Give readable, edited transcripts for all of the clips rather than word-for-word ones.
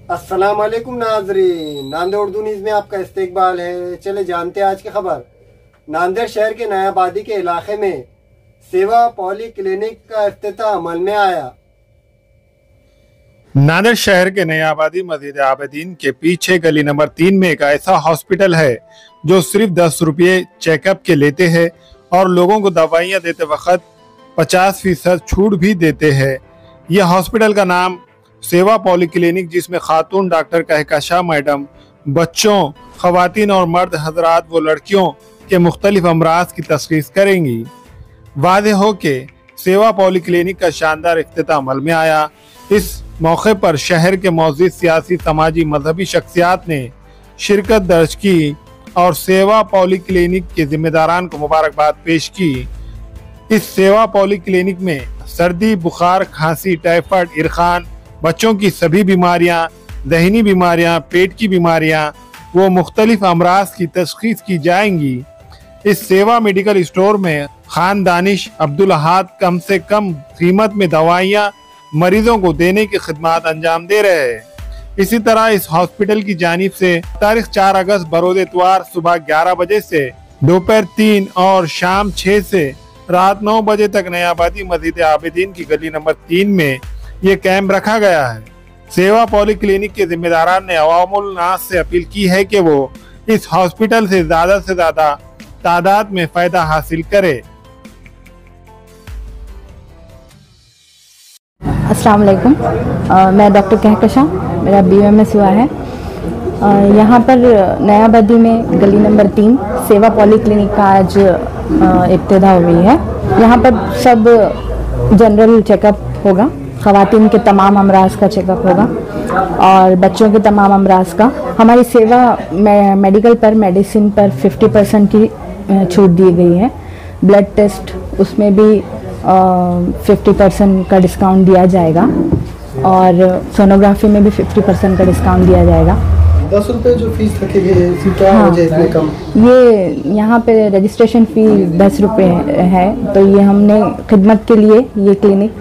अस्सलाम वालेकुम नाजरीन, नांदेड़ उर्दू न्यूज़ में आपका इस्तकबाल है। चले जानते हैं आज की खबर। नांदेड़ शहर के नयाबादी के इलाके में सेवा पॉली क्लिनिक का इफ्तिताह अमल में आया। नांदेड़ शहर के नयाबादी मस्जिद आबदीन के पीछे गली नंबर 3 में एक ऐसा हॉस्पिटल है जो सिर्फ 10 रुपये चेकअप के लेते हैं और लोगों को दवाइयाँ देते वक्त 50% छूट भी देते हैं। यह हॉस्पिटल का नाम सेवा पॉली क्लिनिक, जिसमें खातून डॉक्टर कहकशा मैडम बच्चों, खवातीन और मर्द हजरात व लड़कियों के मुख्तलिफ अमराज की तशखीस करेंगी। वाज़ेह हो के सेवा पॉली क्लिनिक का शानदार इफ्तिताह अमल में आया। इस मौके पर शहर के मौजूद सियासी, समाजी, मजहबी शख्सियात ने शिरकत दर्ज की और सेवा पॉली क्लिनिक के जिम्मेदारान को मुबारकबाद पेश की। इस सेवा पॉली क्लिनिक में सर्दी, बुखार, खांसी, टाइफाइड, इरखान, बच्चों की सभी बीमारियां, ज़हनी बीमारियां, पेट की बीमारियां वो मुख्तलिफ अमराज की तशखीस की जाएंगी। इस सेवा मेडिकल स्टोर में खान दानिश अब्दुल अहाद कम से कम कीमत में दवाइयाँ मरीजों को देने की खिदमत अंजाम दे रहे हैं। इसी तरह इस हॉस्पिटल की जानिब से तारीख 4 अगस्त बरोज़ इतवार सुबह 11 बजे से दोपहर 3 और शाम 6 से रात 9 बजे तक नयाबादी मस्जिद आबदीन की गली नंबर 3 में ये कैंप रखा गया है। सेवा पॉली क्लिनिक के जिम्मेदारान ने अवामुल नास से अपील की है कि वो इस हॉस्पिटल से ज्यादा तादाद में फायदा हासिल करे। अस्सलाम वालेकुम, मैं डॉक्टर कहकशा, मेरा BMS हुआ है। यहाँ पर नयाबादी में गली नंबर 3 सेवा पॉली क्लिनिक का आज इब्तिदा हुई है। यहाँ पर सब जनरल चेकअप होगा, ख़वातीन के तमाम अमराज का चेकअप होगा और बच्चों के तमाम अमराज का। हमारी सेवा मेडिकल पर, मेडिसिन पर 50% की छूट दी गई है। ब्लड टेस्ट उसमें भी 50% का डिस्काउंट दिया जाएगा और सोनोग्राफी में भी 50% का डिस्काउंट दिया जाएगा। 10 रुपये जो फीस रखी गई है, क्या वजह इतनी कम? ये यहाँ पे रजिस्ट्रेशन फ़ी 10 रुपये है, तो ये हमने खिदमत के लिए ये क्लिनिक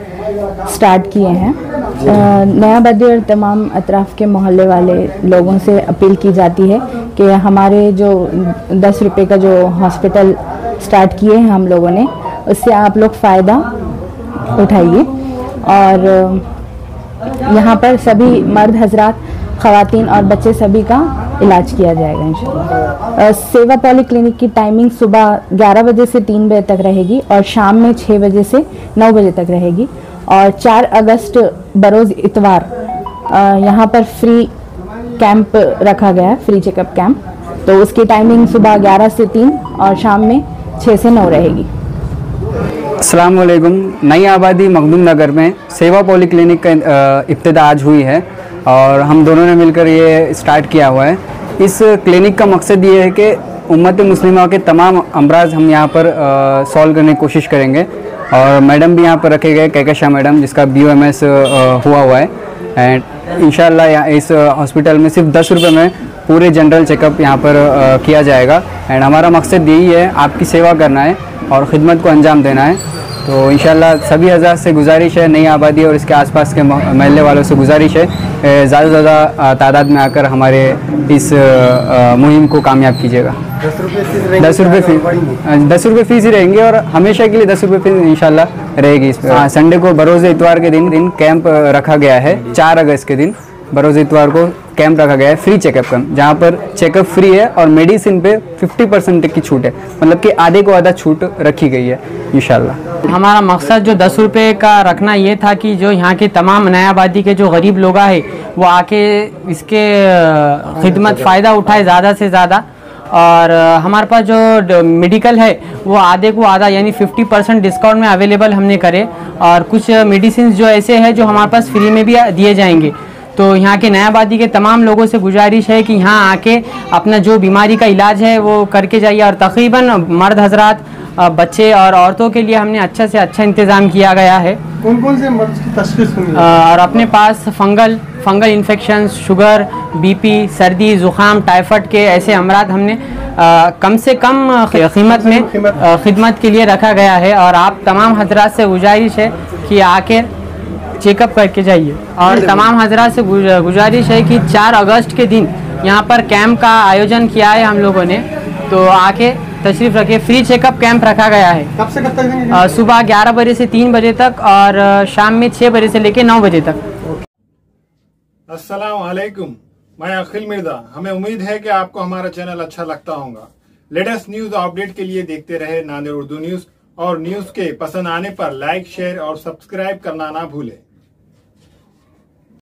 स्टार्ट किए हैं। नयाबादी और तमाम अतराफ़ के मोहल्ले वाले लोगों से अपील की जाती है कि हमारे जो 10 रुपये का जो हॉस्पिटल स्टार्ट किए हैं हम लोगों ने, उससे आप लोग फ़ायदा उठाइए और यहाँ पर सभी मर्द हजरात, ख़वातीन और बच्चे सभी का इलाज किया जाएगा इंशाल्लाह। सेवा पॉली क्लिनिक की टाइमिंग सुबह 11 बजे से 3 बजे तक रहेगी और शाम में 6 बजे से 9 बजे तक रहेगी। और 4 अगस्त बरोज़ इतवार यहाँ पर फ्री कैंप रखा गया है, फ्री चेकअप कैंप, तो उसकी टाइमिंग सुबह 11 से 3 और शाम में 6 से 9 रहेगी। अस्सलाम वालेकुम। नई आबादी मखदूम नगर में सेवा पॉली क्लिनिक का इब्तिदा आज हुई है और हम दोनों ने मिलकर ये स्टार्ट किया हुआ है। इस क्लिनिक का मकसद ये है कि उम्मत मुस्लिमा के तमाम अमराज हम यहाँ पर सॉल्व करने की कोशिश करेंगे और मैडम भी यहाँ पर रखे गए, कहकशा मैडम, जिसका BMS हुआ है। एंड इंशाल्लाह इस हॉस्पिटल में सिर्फ 10 रुपये में पूरे जनरल चेकअप यहाँ पर किया जाएगा। एंड हमारा मकसद यही है, आपकी सेवा करना है और ख़िदमत को अंजाम देना है। तो इंशाल्लाह सभी हज़रात से गुजारिश है, नई आबादी और इसके आसपास के महल्ले वालों से गुजारिश है, ज़्यादा से ज़्यादा तादाद में आकर हमारे इस मुहिम को कामयाब कीजिएगा। 10 रुपये फ़ीस ही रहेंगे और हमेशा के लिए 10 रुपये फ़ीस इंशाल्लाह रहेगी इस पर। संडे को बरोज़ इतवार के दिन कैंप रखा गया है। 4 अगस्त के दिन बरोज़ इतवार को कैंप रखा गया है, फ्री चेकअप का, जहाँ पर चेकअप फ्री है और मेडिसिन पे 50% की छूट है, मतलब कि आधे को आधा छूट रखी गई है इंशाल्लाह। हमारा मकसद जो 10 रुपये का रखना ये था कि जो यहाँ के तमाम नयाबादी के जो गरीब लोग हैं वो आके इसके खिदमत फ़ायदा उठाए ज़्यादा से ज़्यादा। और हमारे पास जो मेडिकल है वो आधे को आधा यानी 50% डिस्काउंट में अवेलेबल हमने करे और कुछ मेडिसिन जो ऐसे हैं जो हमारे पास फ्री में भी दिए जाएंगे। तो यहाँ के नयाबादी के तमाम लोगों से गुजारिश है कि यहाँ आके अपना जो बीमारी का इलाज है वो करके जाइए। और तकरीबन मर्द हजरात, बच्चे और औरतों के लिए हमने अच्छा से अच्छा इंतज़ाम किया गया है। कौन कौन से मर्ज की तशख़ीस हुई? और अपने पास फंगल इन्फेक्शन, शुगर, BP, सर्दी, ज़ुकाम, टाइफाइड के ऐसे अमराद हमने कम से कम कीमत में खिदमत के लिए रखा गया है। और आप तमाम हजरात से गुजारिश है कि आके चेकअप करके जाइए। और तमाम हजरात से गुजारिश है कि 4 अगस्त के दिन यहाँ पर कैंप का आयोजन किया है हम लोगों ने, तो आके तशरीफ रखिए। फ्री चेकअप कैंप रखा गया है। कब से कब तक? सुबह 11 बजे से 3 बजे तक और शाम में 6 बजे से लेकर 9 बजे तक। अस्सलाम वालेकुम, मैं अखिल मिर्जा। हमें उम्मीद है कि आपको हमारा चैनल अच्छा लगता होगा। लेटेस्ट न्यूज अपडेट के लिए देखते रहे नांदेड़ उर्दू न्यूज, और न्यूज के पसंद आने पर लाइक, शेयर और सब्सक्राइब करना ना भूलें।